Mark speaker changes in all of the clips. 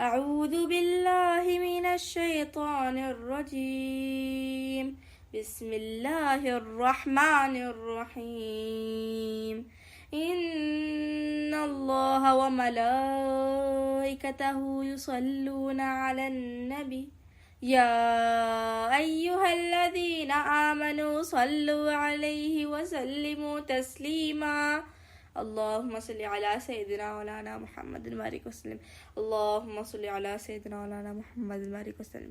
Speaker 1: اعوذ باللہ من الشیطان الرجیم بسم اللہ الرحمن الرحیم ان اللہ وملائکتہ یصلون علی النبی یا ایہا الذین آمنوا صلوا علیہ وسلموا تسلیما اللہم صلی علی سیدنا مولانا محمد وبارک وسلم اللہم صلی علی سیدنا مولانا محمد وبارک وسلم۔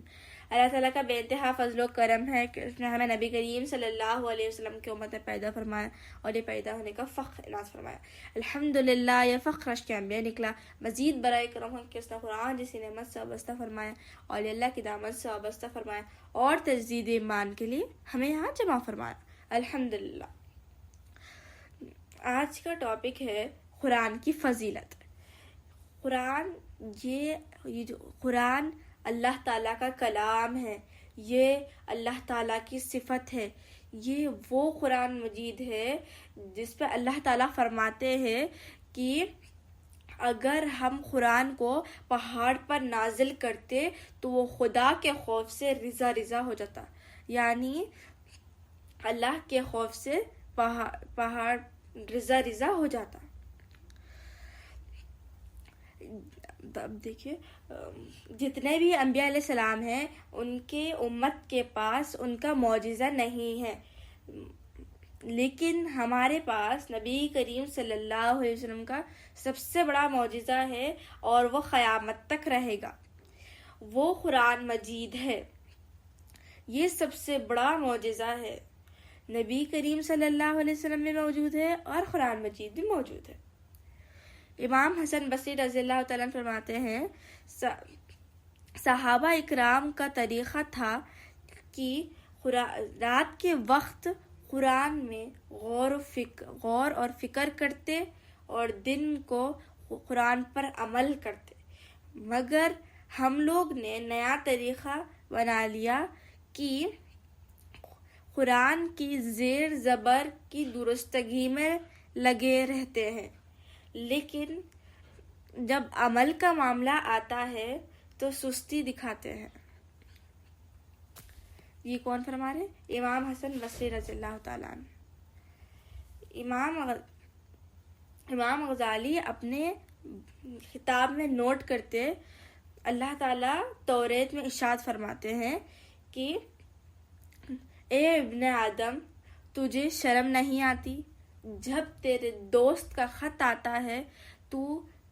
Speaker 1: اللہ تعالیٰ کا بے انتہا فضل و کرم ہے کہ اس نے ہمیں نبی کریم صلی اللہ علیہ وسلم کی امت میں پیدا فرمایا اور یہ پیدا ہونے کا فخر عنایت فرمایا۔ الحمدللہ یہ فخر عشق انبیاء نکلا۔ مزید برائے کرم ہے کہ اس نے قرآن جیسی نعمت سے وابستہ فرمایا اور اللہ کی دعوت سے وابستہ فرمایا اور تجدید ایمان کے لیے ہمیں یہاں جمع فرمایا۔ الحمدللہ۔ آج کا ٹاپک ہے قرآن کی فضیلت۔ قرآن جو قرآن اللہ تعالیٰ کا کلام ہے، یہ اللہ تعالیٰ کی صفت ہے، یہ وہ قرآن مجید ہے جس پہ اللہ تعالیٰ فرماتے ہیں کہ اگر ہم قرآن کو پہاڑ پر نازل کرتے تو وہ خدا کے خوف سے رضا ہو جاتا، یعنی اللہ کے خوف سے پہاڑ رضا ہو جاتا۔ اب دیکھیے جتنے بھی انبیاء علیہ السلام ہیں ان کے امت کے پاس ان کا معجزہ نہیں ہے، لیکن ہمارے پاس نبی کریم صلی اللہ علیہ وسلم کا سب سے بڑا معجزہ ہے اور وہ قیامت تک رہے گا، وہ قرآن مجید ہے۔ یہ سب سے بڑا معجزہ ہے، نبی کریم صلی اللہ علیہ وسلم میں موجود ہے اور قرآن مجید بھی موجود ہے۔ امام حسن بصری رضی اللہ تعالیٰ فرماتے ہیں صحابہ اکرام کا طریقہ تھا کہ رات کے وقت قرآن میں غور اور فکر کرتے اور دن کو قرآن پر عمل کرتے، مگر ہم لوگ نے نیا طریقہ بنا لیا کہ قرآن کی زیر زبر کی درستگی میں لگے رہتے ہیں، لیکن جب عمل کا معاملہ آتا ہے تو سستی دکھاتے ہیں۔ یہ کون فرما رہے؟ امام حسن بصری رضی اللہ تعالیٰ عنہ۔ امام غزالی اپنے خطاب میں نوٹ کرتے، اللہ تعالیٰ توریت میں ارشاد فرماتے ہیں کہ اے ابن آدم تجھے شرم نہیں آتی؟ جب تیرے دوست کا خط آتا ہے تو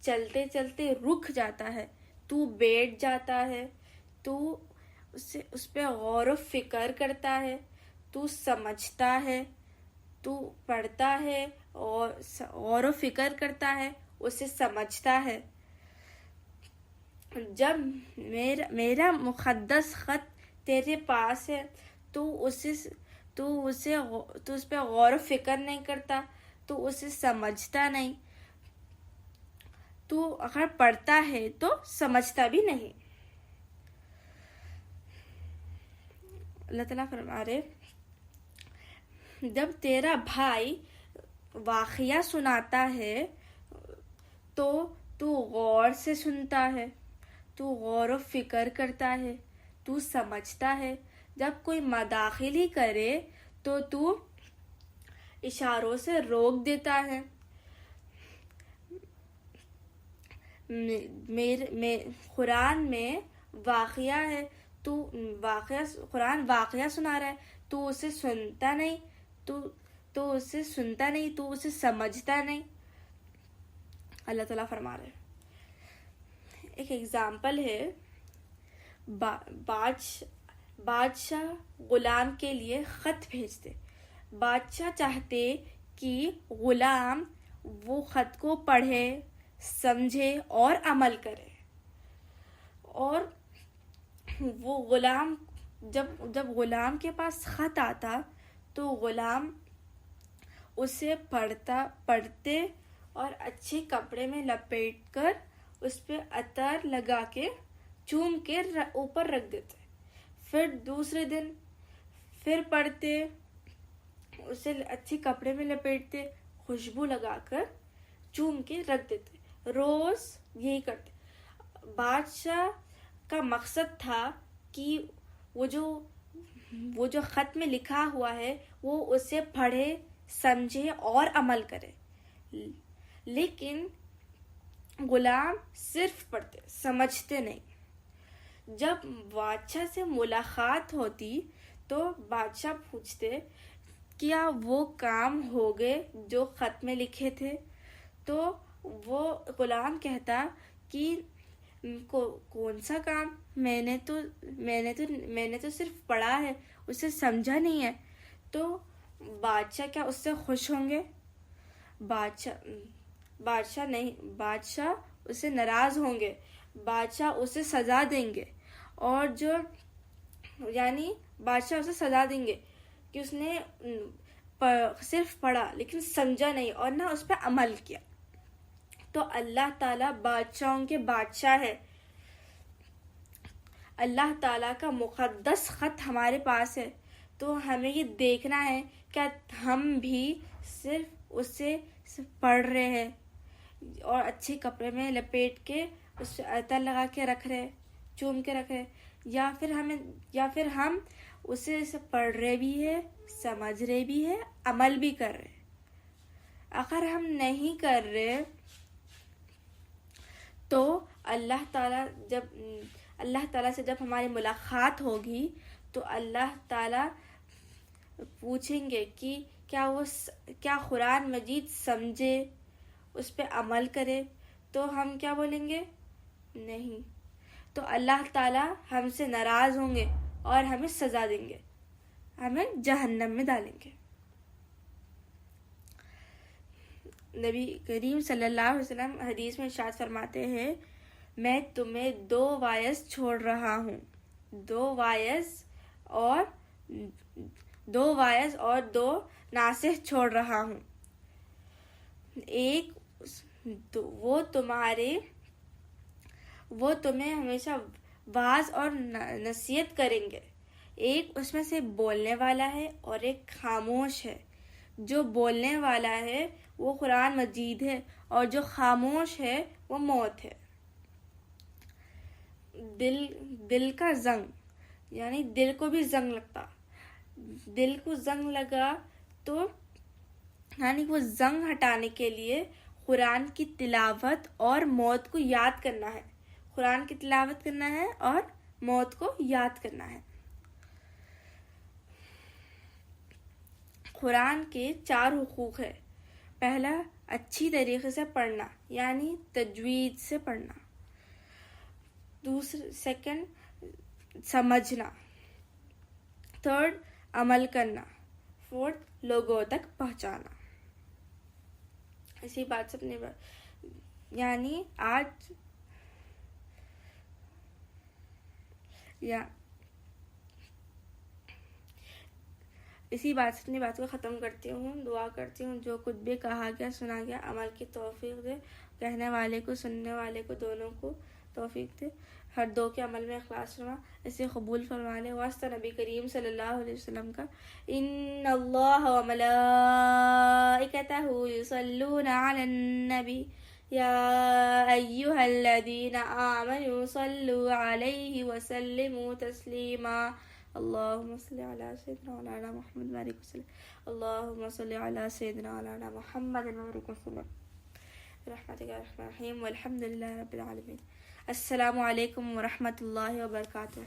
Speaker 1: چلتے چلتے رک جاتا ہے، تو بیٹھ جاتا ہے، تو اس پہ غور و فکر کرتا ہے، تو سمجھتا ہے، تو پڑھتا ہے اور غور و فکر کرتا ہے، اسے سمجھتا ہے۔ جب میرا مقدس خط تیرے پاس ہے تو اس پہ غور و فکر نہیں کرتا، تو اسے سمجھتا نہیں، تو اگر پڑھتا ہے تو سمجھتا بھی نہیں۔ اللہ تعالیٰ فرما رہے جب تیرا بھائی واقعہ سناتا ہے تو تو غور سے سنتا ہے، تو غور و فکر کرتا ہے، تو سمجھتا ہے۔ جب کوئی مداخلی کرے تو تو اشاروں سے روک دیتا ہے۔ قرآن میں واقعہ ہے، قرآن واقعہ سنا رہا ہے، تو اسے سنتا نہیں، تو اسے سمجھتا نہیں۔ اللہ تعالیٰ فرما رہے ایک ایگزامپل ہے، بادشاہ غلام کے لیے خط بھیجتے، بادشاہ چاہتے کہ غلام وہ خط کو پڑھے، سمجھے اور عمل کرے، اور وہ غلام جب غلام کے پاس خط آتا تو غلام اسے پڑھتے اور اچھے کپڑے میں لپیٹ کر اس پہ عطر لگا کے چوم کے اوپر رکھ دیتے، پھر دوسرے دن پھر پڑھتے، اسے اچھے کپڑے میں لپیٹتے، خوشبو لگا کر چوم کے رکھ دیتے، روز یہی کرتے۔ بادشاہ کا مقصد تھا کہ وہ جو خط میں لکھا ہوا ہے وہ اسے پڑھے، سمجھے اور عمل کرے، لیکن غلام صرف پڑھتے سمجھتے نہیں۔ جب بادشاہ سے ملاقات ہوتی تو بادشاہ پوچھتے کیا وہ کام ہو گئے جو خط میں لکھے تھے؟ تو وہ غلام کہتا کہ کون سا کام، میں نے تو صرف پڑھا ہے، اسے سمجھا نہیں ہے۔ تو بادشاہ کیا اس سے خوش ہوں گے؟ بادشاہ اس سے ناراض ہوں گے، بادشاہ اسے سزا دیں گے، اور بادشاہ اسے سزا دیں گے کہ اس نے صرف پڑھا لیکن سمجھا نہیں اور نہ اس پہ عمل کیا۔ تو اللہ تعالیٰ بادشاہوں کے بادشاہ ہے۔ اللہ تعالیٰ کا مقدس خط ہمارے پاس ہے، تو ہمیں یہ دیکھنا ہے کہ ہم بھی صرف اسے پڑھ رہے ہیں اور اچھے کپڑے میں لپیٹ کے اس پہ عطر لگا کے رکھ رہے، چوم کے رکھ رہے، یا پھر ہم اسے پڑھ رہے بھی ہے، سمجھ رہے بھی ہے، عمل بھی کر رہے۔ اگر ہم نہیں کر رہے تو اللہ تعالیٰ سے جب ہماری ملاقات ہوگی تو اللہ تعالیٰ پوچھیں گے کہ کیا قرآن مجید سمجھے، اس پہ عمل کرے؟ تو ہم کیا بولیں گے؟ نہیں۔ تو اللہ تعالیٰ ہم سے ناراض ہوں گے اور ہمیں سزا دیں گے، ہمیں جہنم میں ڈالیں گے۔ نبی کریم صلی اللہ علیہ وسلم حدیث میں ارشاد فرماتے ہیں میں تمہیں 2 وعظ چھوڑ رہا ہوں، 2 وعظ اور 2 ناصح چھوڑ رہا ہوں۔ ایک وہ تمہیں ہمیشہ وعظ اور نصیحت کریں گے، ایک اس میں سے بولنے والا ہے اور ایک خاموش ہے۔ جو بولنے والا ہے وہ قرآن مجید ہے اور جو خاموش ہے وہ موت ہے۔ دل کا زنگ، یعنی دل کو بھی زنگ لگتا، دل کو زنگ لگا تو یعنی وہ زنگ ہٹانے کے لیے قرآن کی تلاوت اور موت کو یاد کرنا ہے، قرآن کی تلاوت کرنا ہے اور موت کو یاد کرنا ہے۔ قرآن کے 4 حقوق ہے۔ پہلا، اچھی طریقے سے پڑھنا، یعنی تجوید سے پڑھنا۔ سیکنڈ، سمجھنا۔ تھرڈ، عمل کرنا۔ فورتھ، لوگوں تک پہنچانا۔ اسی بات سے یعنی آج اسی بات سے اپنی بات کو ختم کرتی ہوں۔ دعا کرتی ہوں جو کچھ بھی کہا گیا سنا گیا عمل کی توفیق دے، کہنے والے کو سننے والے کو دونوں کو توفیق دے، ہر دو کے عمل میں اخلاص فرما، اسے قبول فرما لے۔ واسطہ نبی کریم صلی اللہ علیہ وسلم کا، ان اللہ و ملائکتہ یصلون علی النبی یا ایہا الذین آمنوا صلوا علیہ وسلموا تسلیما۔ اللہم صلی علی سیدنا مولانا محمد وبارک وسلم۔ اللہم صلی علی سیدنا مولانا محمد وبارک وسلم برحمتک یا ارحم الراحمین والحمد للہ رب العالمین۔ السلام علیکم ورحمۃ اللہ وبرکاتہ۔